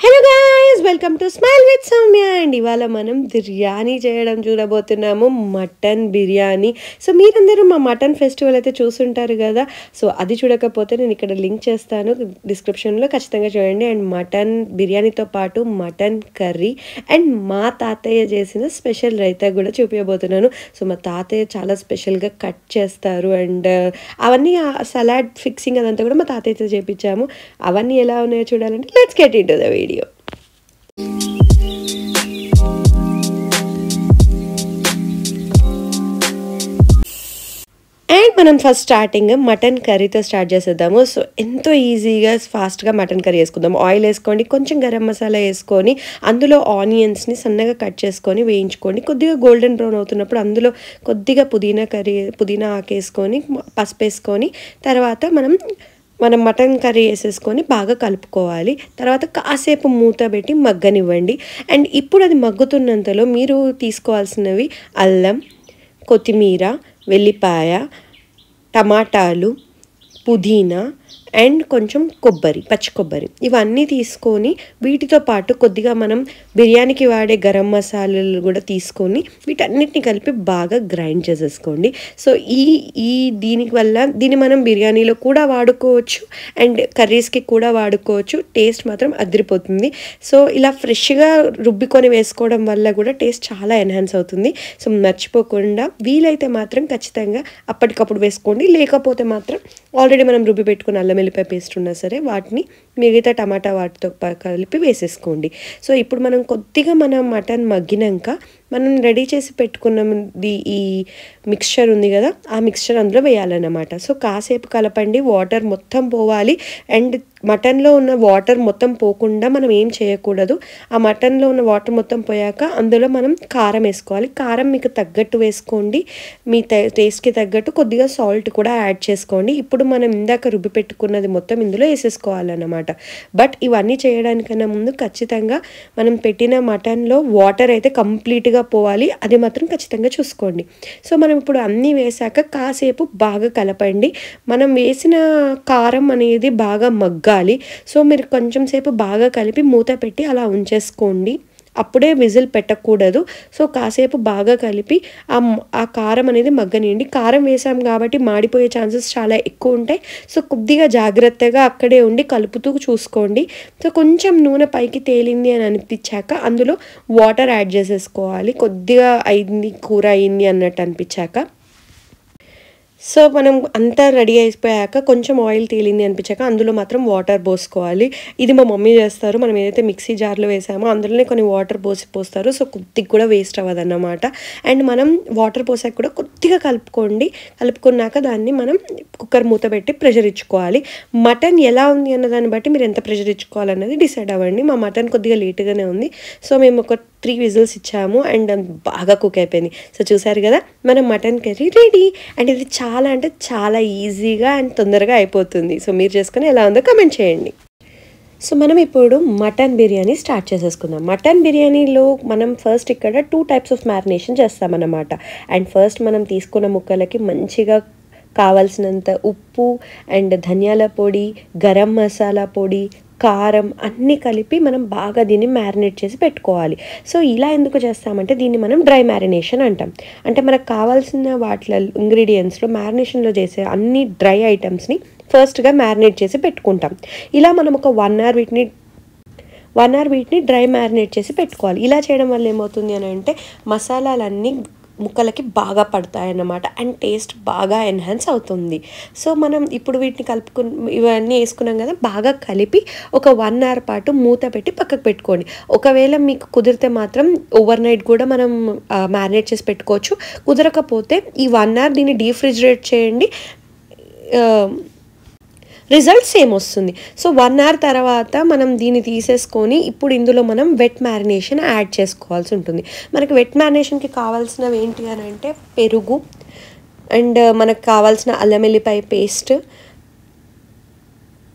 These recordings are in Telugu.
Hello guys, welcome to smile with Soumya. And ఇవాళ మనం బిర్యానీ చేయడం చూడబోతున్నాము, మటన్ బిర్యానీ. సో మీరందరూ మా మటన్ ఫెస్టివల్ అయితే చూసుంటారు కదా. సో అది చూడకపోతే నేను ఇక్కడ లింక్ చేస్తాను డిస్క్రిప్షన్లో, ఖచ్చితంగా చూడండి. అండ్ మటన్ బిర్యానీతో పాటు మటన్ కర్రీ అండ్ మా తాతయ్య చేసిన స్పెషల్ రైతా కూడా చూపించబోతున్నాను. సో మా తాతయ్య చాలా స్పెషల్గా కట్ చేస్తారు. అండ్ అవన్నీ సలాడ్ ఫిక్సింగ్ అదంతా కూడా మా తాతయ్యతో చేయించాము. అవన్నీ ఎలా ఉన్నాయో చూడాలంటే let's get into the video. And మనం ఫస్ట్ స్టార్టింగ్ మటన్ కర్రీతో స్టార్ట్ చేసేద్దాము. సో ఎంతో ఈజీగా ఫాస్ట్గా మటన్ కర్రీ వేసుకుందాం. ఆయిల్ వేసుకోండి, కొంచెం గరం మసాలా వేసుకొని అందులో ఆనియన్స్ని సన్నగా కట్ చేసుకొని వేయించుకోండి. కొద్దిగా గోల్డెన్ బ్రౌన్ అవుతున్నప్పుడు అందులో కొద్దిగా పుదీనా ఆకు వేసుకొని, పసుపు వేసుకొని, తర్వాత మనం మటన్ కర్రీ వేసేసుకొని బాగా కలుపుకోవాలి. తర్వాత కాసేపు మూత పెట్టి మగ్గనివ్వండి. అండ్ ఇప్పుడు అది మగ్గుతున్నంతలో మీరు తీసుకోవాల్సినవి అల్లం, కొత్తిమీర, వెల్లిపాయ, టమాటాలు, పుదీనా అండ్ కొంచెం పచ్చి కొబ్బరి ఇవన్నీ తీసుకొని వీటితో పాటు కొద్దిగా మనం బిర్యానీకి వాడే గరం మసాలాలు కూడా తీసుకొని వీటన్నిటిని కలిపి బాగా గ్రైండ్ చేసేసుకోండి. సో దీన్ని మనం బిర్యానీలో కూడా వాడుకోవచ్చు అండ్ కర్రీస్కి కూడా వాడుకోవచ్చు. టేస్ట్ మాత్రం అదిరిపోతుంది. సో ఇలా ఫ్రెష్గా రుబ్బికొని వేసుకోవడం వల్ల కూడా టేస్ట్ చాలా ఎన్హాన్స్ అవుతుంది. సో మర్చిపోకుండా వీలైతే మాత్రం ఖచ్చితంగా అప్పటికప్పుడు వేసుకోండి. లేకపోతే మాత్రం ఆల్రెడీ మనం రుబ్బి పెట్టుకున్న అల్లం వెల్లిపాయ పేస్ట్ ఉన్నా సరే వాటిని మిగతా టమాటా వాటితో కలిపి వేసేసుకోండి. సో ఇప్పుడు మనం కొద్దిగా మటన్ మగ్గినాక మనం రెడీ చేసి పెట్టుకున్నది ఈ మిక్స్చర్ ఉంది కదా, ఆ మిక్స్చర్ అందులో వేయాలన్నమాట. సో కాసేపు కలపండి, వాటర్ మొత్తం పోవాలి. అండ్ మటన్లో ఉన్న వాటర్ మొత్తం పోకుండా మనం ఏం చేయకూడదు. ఆ మటన్లో ఉన్న వాటర్ మొత్తం పోయాక అందులో మనం కారం వేసుకోవాలి. కారం మీకు తగ్గట్టు వేసుకోండి, మీ టేస్ట్కి తగ్గట్టు కొద్దిగా సాల్ట్ కూడా యాడ్ చేసుకోండి. ఇప్పుడు మనం ఇందాక రుబ్బి పెట్టుకున్నది మొత్తం ఇందులో వేసేసుకోవాలన్నమాట. బట్ ఇవన్నీ చేయడానికన్నా ముందు ఖచ్చితంగా మనం పెట్టిన మటన్లో వాటర్ అయితే కంప్లీట్గా పోవాలి, అది మాత్రం ఖచ్చితంగా చూసుకోండి. సో మనం ఇప్పుడు అన్నీ వేసాక కాసేపు బాగా కలపండి. మనం వేసిన కారం అనేది బాగా మగ్గాలి. సో మీరు కొంచెం సేపు బాగా కలిపి మూత పెట్టి అలా ఉంచేసుకోండి. అప్పుడే విజిల్ పెట్టకూడదు. సో కాసేపు బాగా కలిపి ఆ కారం అనేది మగ్గనియండి. కారం వేసాం కాబట్టి మాడిపోయే ఛాన్సెస్ చాలా ఎక్కువ ఉంటాయి. సో కొద్దిగా జాగ్రత్తగా అక్కడే ఉండి కలుపుతూ చూసుకోండి. సో కొంచెం నూనె పైకి తేలింది అని అనిపించాక అందులో వాటర్ యాడ్ చేసేసుకోవాలి. కొద్దిగా కూర అయింది అన్నట్టు అనిపించాక. సో మనం అంతా రెడీ అయిపోయాక కొంచెం ఆయిల్ తేలింది అనిపించాక అందులో మాత్రం వాటర్ పోసుకోవాలి. ఇది మా మమ్మీ చేస్తారు. మనం ఏదైతే మిక్సీ జార్లో వేసామో అందులోనే కొన్ని వాటర్ పోస్తారు. సో కొద్దిగా కూడా వేస్ట్ అవ్వదన్నమాట. అండ్ మనం వాటర్ పోసాక కూడా కొద్దిగా కలుపుకున్నాక దాన్ని మనం కుక్కర్ మూత పెట్టి ప్రెషర్ ఇచ్చుకోవాలి. మటన్ ఎలా ఉంది అన్న దాన్ని బట్టి మీరు ఎంత ప్రెషర్ ఇచ్చుకోవాలన్నది డిసైడ్ అవ్వండి. మా మటన్ కొద్దిగా లేట్గానే ఉంది. సో మేము ఒక 3 విజిల్స్ ఇచ్చాము అండ్ బాగా కుక్ అయిపోయింది. సో చూసారు కదా, మనం మటన్ కర్రీ రెడీ. అండ్ ఇది చాలా అంటే చాలా ఈజీగా అండ్ తొందరగా అయిపోతుంది. సో మీరు చేసుకుని ఎలా ఉందో కామెంట్ చేయండి. సో మనం ఇప్పుడు మటన్ బిర్యానీ స్టార్ట్ చేసేసుకుందాం. మటన్ బిర్యానీలో మనం ఫస్ట్ ఇక్కడ 2 టైప్స్ ఆఫ్ మ్యారినేషన్ చేస్తామన్నమాట. అండ్ ఫస్ట్ మనం తీసుకున్న ముక్కలకి మంచిగా కావాల్సినంత ఉప్పు అండ్ ధనియాల పొడి, గరం మసాలా పొడి, కారం అన్నీ కలిపి మనం బాగా దీన్ని మ్యారినేట్ చేసి పెట్టుకోవాలి. సో ఇలా ఎందుకు చేస్తామంటే దీన్ని మనం డ్రై మ్యారినేషన్ అంటాం. అంటే మనకు కావాల్సిన వాటిలో ఇంగ్రీడియంట్స్లో మ్యారినేషన్లో చేసే అన్ని డ్రై ఐటమ్స్ని ఫస్ట్గా మ్యారినేట్ చేసి పెట్టుకుంటాం. ఇలా మనం ఒక 1 అవర్ వీటిని డ్రై మ్యారినేట్ చేసి పెట్టుకోవాలి. ఇలా చేయడం వల్ల ఏమవుతుంది అని అంటే మసాలాలన్నీ ముక్కలకి బాగా పడతాయి అన్నమాట. అండ్ టేస్ట్ బాగా ఎన్హాన్స్ అవుతుంది. సో మనం ఇప్పుడు వీటిని ఇవన్నీ వేసుకున్నాం కదా, బాగా కలిపి ఒక 1 అవర్ పాటు మూత పెట్టి పక్కకు పెట్టుకోండి. ఒకవేళ మీకు కుదిరితే మాత్రం ఓవర్ నైట్ కూడా మనం మ్యారినేట్ చేసి పెట్టుకోవచ్చు. కుదరకపోతే ఈ 1 అవర్ దీన్ని డీఫ్రిజిరేట్ చేయండి, రిజల్ట్ సేమ్ వస్తుంది. సో 1 అవర్ తర్వాత మనం దీన్ని తీసేసుకొని ఇప్పుడు ఇందులో మనం వెట్ మ్యారినేషన్ యాడ్ చేసుకోవాల్సి ఉంటుంది. మనకి వెట్ మ్యారినేషన్కి కావాల్సినవి ఏంటి అని అంటే పెరుగు అండ్ మనకు కావాల్సిన అల్లం వెల్లిపాయ పేస్ట్,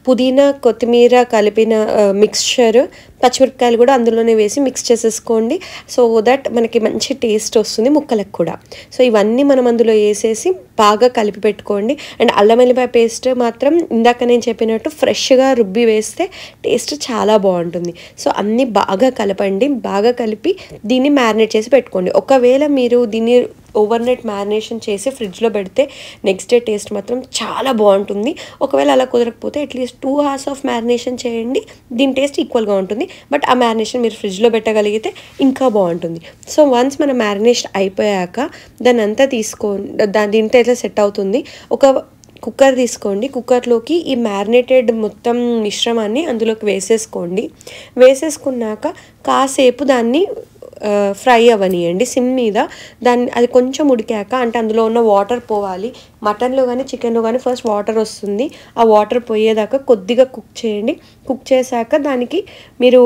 పుదీనా కొత్తిమీర కలిపిన మిక్స్చర్, పచ్చిమిరపకాయలు కూడా అందులోనే వేసి మిక్స్ చేసేసుకోండి. సో దట్ మనకి మంచి టేస్ట్ వస్తుంది ముక్కలకు కూడా. సో ఇవన్నీ మనం అందులో వేసేసి బాగా కలిపి పెట్టుకోండి. అండ్ అల్లం వెల్లిపాయ పేస్ట్ మాత్రం ఇందాక నేను చెప్పినట్టు ఫ్రెష్గా రుబ్బి వేస్తే టేస్ట్ చాలా బాగుంటుంది. సో అన్నీ బాగా కలపండి. బాగా కలిపి దీన్ని మ్యారినేట్ చేసి పెట్టుకోండి. ఒకవేళ మీరు దీన్ని ఓవర్ నైట్ మ్యారినేషన్ చేసి ఫ్రిడ్జ్లో పెడితే నెక్స్ట్ డే టేస్ట్ మాత్రం చాలా బాగుంటుంది. ఒకవేళ అలా కుదరకపోతే అట్లీస్ట్ 2 hours ఆఫ్ మ్యారినేషన్ చేయండి. దీని టేస్ట్ ఈక్వల్గా ఉంటుంది. బట్ ఆ మ్యారినేషన్ మీరు ఫ్రిడ్జ్లో పెట్టగలిగితే ఇంకా బాగుంటుంది. సో వన్స్ మన మ్యారినేషన్ అయిపోయాక దాన్ని అంతా దీంతో ఎట్లా సెట్ అవుతుంది. ఒక కుక్కర్ తీసుకోండి. కుక్కర్లోకి ఈ మ్యారినేటెడ్ మొత్తం మిశ్రమాన్ని అందులోకి వేసేసుకోండి. వేసేసుకున్నాక కాసేపు దాన్ని ఫ్రై అవ్వనియండి సిమ్ మీద. అది కొంచెం ఉడికాక, అంటే అందులో ఉన్న వాటర్ పోవాలి. మటన్లో కానీ చికెన్లో కానీ ఫస్ట్ వాటర్ వస్తుంది. ఆ వాటర్ పోయేదాకా కొద్దిగా కుక్ చేయండి. కుక్ చేశాక దానికి మీరు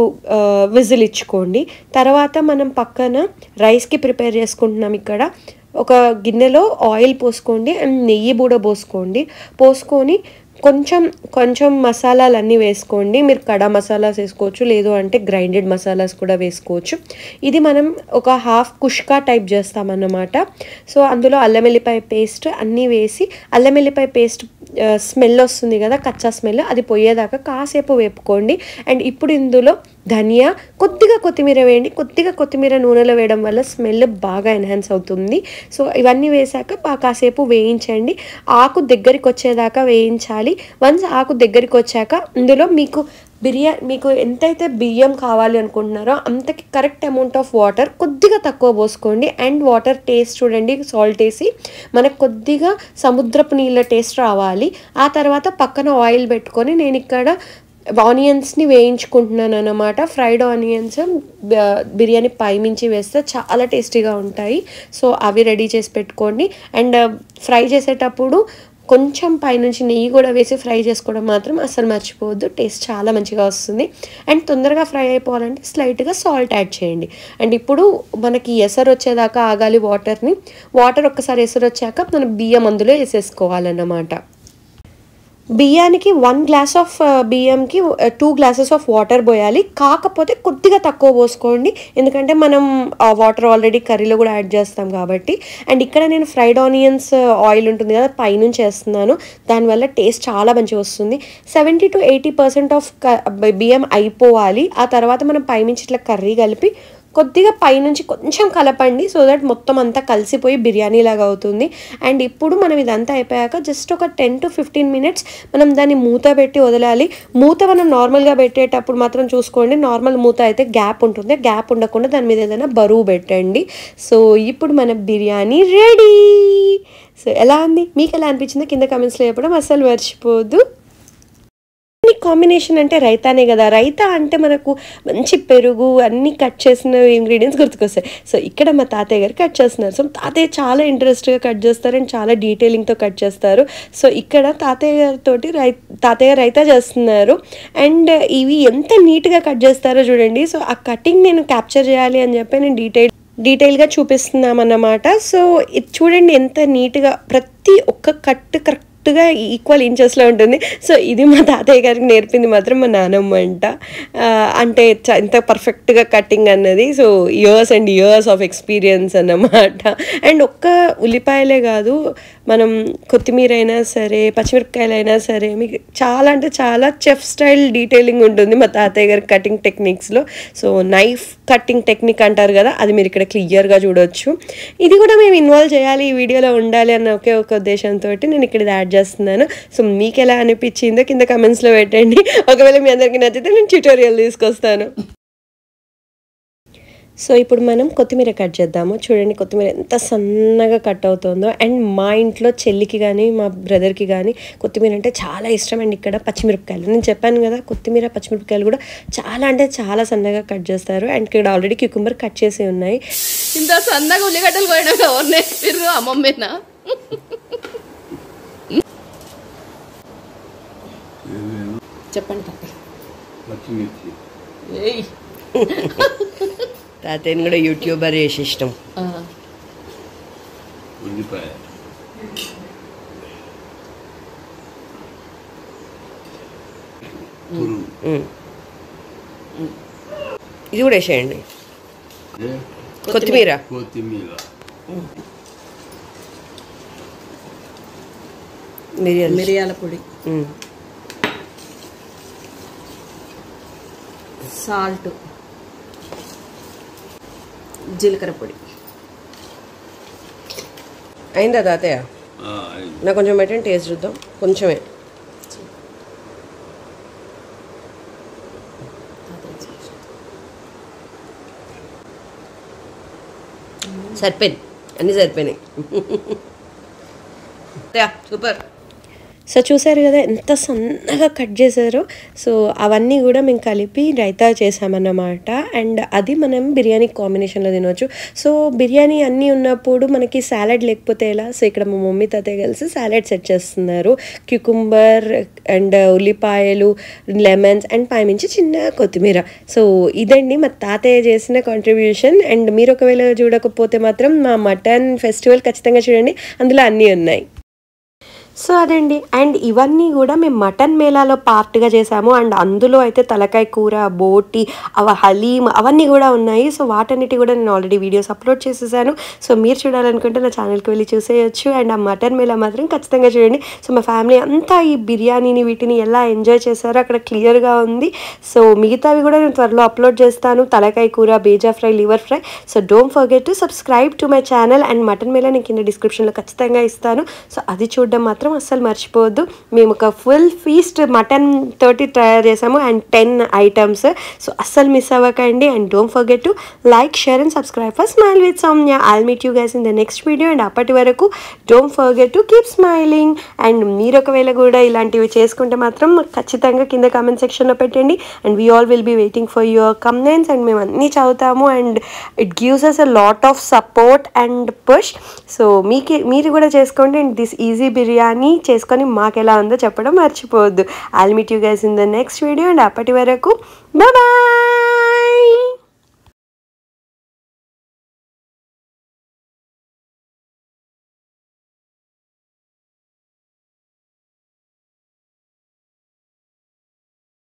విజిల్ ఇచ్చుకోండి. తర్వాత మనం పక్కన రైస్కి ప్రిపేర్ చేసుకుంటున్నాం. ఇక్కడ ఒక గిన్నెలో ఆయిల్ పోసుకోండి అండ్ నెయ్యి కూడా పోసుకొని కొంచెం మసాలాలన్నీ వేసుకోండి. మీరు కడా మసాలాస్ వేసుకోవచ్చు, లేదు అంటే గ్రైండెడ్ మసాలాస్ కూడా వేసుకోవచ్చు. ఇది మనం ఒక హాఫ్ కుష్కా టైప్ చేస్తామన్నమాట. సో అందులో అల్లం వెల్లిపాయ పేస్ట్ అన్నీ వేసి, అల్లం వెల్లిపాయ పేస్ట్ స్మెల్ వస్తుంది కదా, కచ్చా స్మెల్, అది పోయేదాకా కాసేపు వేపుకోండి. అండ్ ఇప్పుడు ఇందులో ధనియా, కొద్దిగా కొత్తిమీర వేయండి. కొద్దిగా కొత్తిమీర నూనెలో వేయడం వల్ల స్మెల్ బాగా ఎన్హాన్స్ అవుతుంది. సో ఇవన్నీ వేసాక కాసేపు వేయించండి. ఆకు దగ్గరికి వచ్చేదాకా వేయించాలి. వన్స్ ఆకు దగ్గరికి వచ్చాక ఇందులో మీకు ఎంతైతే బియ్యం కావాలి అనుకుంటున్నారో అంతకి కరెక్ట్ అమౌంట్ ఆఫ్ వాటర్ కొద్దిగా తక్కువ పోసుకోండి. అండ్ వాటర్ టేస్ట్ చూడండి, సాల్ట్ వేసి మనకు కొద్దిగా సముద్రపు నీళ్ళ టేస్ట్ రావాలి. ఆ తర్వాత పక్కన ఆయిల్ పెట్టుకొని నేను ఇక్కడ ఆనియన్స్ని వేయించుకుంటున్నాను అన్నమాట. ఫ్రైడ్ ఆనియన్స్ బిర్యానీ పైమించి వేస్తే చాలా టేస్టీగా ఉంటాయి. సో అవి రెడీ చేసి పెట్టుకోండి. అండ్ ఫ్రై చేసేటప్పుడు కొంచెం పైనుంచి నెయ్యి కూడా వేసి ఫ్రై చేసుకోవడం మాత్రం అస్సలు మర్చిపోవద్దు. టేస్ట్ చాలా మంచిగా వస్తుంది. అండ్ తొందరగా ఫ్రై అయిపోవాలంటే స్లైట్గా సాల్ట్ యాడ్ చేయండి. అండ్ ఇప్పుడు మనకి ఎసరు వచ్చేదాకా ఆగాలి. వాటర్ ఒక్కసారి ఎసరు వచ్చాక మనం బియ్యం అందులో వేసేసుకోవాలన్నమాట. బియ్యానికి 1 glass ఆఫ్ బియ్యంకి 2 glasses ఆఫ్ వాటర్ పోయాలి. కాకపోతే కొద్దిగా తక్కువ పోసుకోండి, ఎందుకంటే మనం ఆ వాటర్ ఆల్రెడీ కర్రీలో కూడా యాడ్ చేస్తాం కాబట్టి. అండ్ ఇక్కడ నేను ఫ్రైడ్ ఆనియన్స్ ఆయిల్ ఉంటుంది కదా, పైనుంచి వేస్తున్నాను. దానివల్ల టేస్ట్ చాలా మంచిగా వస్తుంది. 70 to 80% ఆఫ్ బియ్యం అయిపోవాలి. ఆ తర్వాత మనం పైనుంచి ఇట్లా కర్రీ కలిపి కొద్దిగా పైనుంచి కొంచెం కలపండి. సో దట్ మొత్తం అంతా కలిసిపోయి బిర్యానీ లాగా అవుతుంది. అండ్ ఇప్పుడు మనం ఇదంతా అయిపోయాక జస్ట్ ఒక 10 to 15 minutes మనం దాన్ని మూత పెట్టి వదలాలి. మూత మనం నార్మల్గా పెట్టేటప్పుడు మాత్రం చూసుకోండి, నార్మల్ మూత అయితే గ్యాప్ ఉంటుంది. గ్యాప్ ఉండకుండా దాని మీద ఏదైనా బరువు పెట్టండి. సో ఇప్పుడు మన బిర్యానీ రెడీ. సో ఎలా ఉంది, మీకు ఎలా అనిపించిందో కింద కామెంట్స్లో చెప్పడం అస్సలు మర్చిపోవద్దు. కాంబినేషన్ అంటే రైతానే కదా. రైతా అంటే మనకు మంచి పెరుగు అన్నీ కట్ చేసిన ఇంగ్రీడియంట్స్ గుర్తుకొస్తాయి. సో ఇక్కడ మా తాతయ్య గారు కట్ చేస్తున్నారు. సో తాతయ్య చాలా ఇంట్రెస్ట్గా కట్ చేస్తారు అండ్ చాలా డీటెయిలింగ్తో కట్ చేస్తారు. సో ఇక్కడ తాతయ్య గారితోటి తాతయ్య రైతా చేస్తున్నారు. అండ్ ఇవి ఎంత నీట్గా కట్ చేస్తారో చూడండి. సో ఆ కటింగ్ నేను క్యాప్చర్ చేయాలి అని చెప్పి నేను డీటెయిల్గా చూపిస్తున్నాం అన్నమాట. సో ఇది చూడండి ఎంత నీట్గా ప్రతి ఒక్క కట్ కరెక్ట్గా ఈక్వల్ ఇంచెస్లో ఉంటుంది. సో ఇది మా తాతయ్య గారికి నేర్పింది మాత్రం మా నానమ్మ అంట. అంటే ఎంత పర్ఫెక్ట్గా కటింగ్ అన్నది. So years and years of experience అన్నమాట. అండ్ ఒక్క ఉల్లిపాయలే కాదు, మనం కొత్తిమీర అయినా సరే, పచ్చిమిరపకాయలు అయినా సరే, మీకు చాలా అంటే చాలా చెఫ్ స్టైల్ డీటెయిలింగ్ ఉంటుంది మా తాతయ్య గారి కటింగ్ టెక్నిక్స్లో. సో నైఫ్ కటింగ్ టెక్నిక్ అంటారు కదా, అది మీరు ఇక్కడ క్లియర్గా చూడవచ్చు. ఇది కూడా మేము ఇన్వాల్వ్ చేయాలి, ఈ వీడియోలో ఉండాలి అన్న ఒకే ఒక ఉద్దేశంతో నేను ఇక్కడ ఇది యాడ్ చేస్తున్నాను. సో మీకు ఎలా అనిపించిందో కింద కమెంట్స్లో పెట్టండి. ఒకవేళ మీ అందరికీ నచ్చితే నేను ట్యూటోరియల్ తీసుకొస్తాను. సో ఇప్పుడు మనం కొత్తిమీర కట్ చేద్దాము. చూడండి కొత్తిమీర ఎంత సన్నగా కట్ అవుతుందో. అండ్ మా ఇంట్లో చెల్లికి కానీ మా బ్రదర్కి కానీ కొత్తిమీర అంటే చాలా ఇష్టం. అండ్ ఇక్కడ పచ్చిమిరపకాయలు నేను చెప్పాను కదా, కొత్తిమీర పచ్చిమిరపకాయలు కూడా చాలా అంటే చాలా సన్నగా కట్ చేస్తారు. అండ్ ఇక్కడ ఆల్రెడీ క్యూకుంబర్ కట్ చేసి ఉన్నాయి. ఇంత సన్నగా ఉల్లిగడ్డలు కోయడం ఎవరు నేర్పిర్రు? అమ్మమ్మేనా? చెప్పండి తాతయ్యని కూడా యూట్యూబర్ చేసి ఇష్టం. ఇది కూడా వేసేయండి. కొత్తిమీర. మిరియాల పొడి, సాల్ట్, జీలకర్ర పొడి. అయిందా తాతయ్య? నాకు కొంచెం పెట్టండి, టేస్ట్ చూద్దాం. కొంచెమే. సరిపోయింది, అన్నీ సరిపోయినాయి. సూపర్. సో చూసారు కదా ఎంత సన్నగా కట్ చేశారో. సో అవన్నీ కూడా మేము కలిపి రైతా చేసామన్నమాట. అండ్ అది మనం బిర్యానీ కాంబినేషన్లో తినవచ్చు. సో బిర్యానీ అన్నీ ఉన్నప్పుడు మనకి సాలడ్ లేకపోతే ఎలా? సో ఇక్కడ మా మమ్మీ తాతయ్య కలిసి సాలడ్ సెట్ చేస్తున్నారు. క్యూకుంబర్ అండ్ ఉల్లిపాయలు, లెమన్స్ అండ్ పైనుంచి చిన్న కొత్తిమీర. సో ఇదండి మా తాతయ్య చేసిన కాంట్రిబ్యూషన్. అండ్ మీరు ఒకవేళ చూడకపోతే మాత్రం మా మటన్ ఫెస్టివల్ ఖచ్చితంగా చూడండి, అందులో అన్నీ ఉన్నాయి. సో అదండి. అండ్ ఇవన్నీ కూడా మేము మటన్ మేళాలో పార్ట్గా చేసాము. అండ్ అందులో అయితే తలకాయ కూర, బోటి, హలీం అవన్నీ కూడా ఉన్నాయి. సో వాటన్నిటి కూడా నేను ఆల్రెడీ వీడియోస్ అప్లోడ్ చేసేసాను. సో మీరు చూడాలనుకుంటే నా ఛానల్కి వెళ్ళి చూసేయచ్చు. అండ్ ఆ మటన్ మేళా మాత్రం ఖచ్చితంగా చూడండి. సో మా ఫ్యామిలీ అంతా ఈ బిర్యానీని వీటిని ఎలా ఎంజాయ్ చేశారో అక్కడ క్లియర్గా ఉంది. సో మిగతావి కూడా నేను త్వరలో అప్లోడ్ చేస్తాను. తలకాయ కూర, bheja fry, liver fry. So don't forget to subscribe to my channel. And mutton Mela నేను కింద డిస్క్రిప్షన్లో ఖచ్చితంగా ఇస్తాను. సో అది చూడడం మాత్రం అస్సలు మర్చిపోవద్దు. మేము ఒక ఫుల్ ఫీస్ట్ మటన్ తోటి తయారు చేసాము అండ్ 10 ఐటమ్స్. సో అస్సలు మిస్ అవ్వకండి. And don't forget to like, share and subscribe for smile with Soumya. I'll meet you guys in the next video. And అప్పటి వరకు don't forget to keep smiling. And మీరు ఒకవేళ కూడా ఇలాంటివి చేసుకుంటే మాత్రం ఖచ్చితంగా కింద కామెంట్ సెక్షన్లో పెట్టండి. And we all will be waiting for your comments. And మేము అన్నీ చదువుతాము. And it gives us a lot of support and push. So మీరు కూడా చేసుకోండి. అండ్ దిస్ ఈజీ బిర్యానీ చేసుకొని మాకు ఎలా ఉందో చెప్పడం మర్చిపోవద్దు. I'll meet you guys in the next video. And అప్పటి వరకు బాయ్ బాయ్.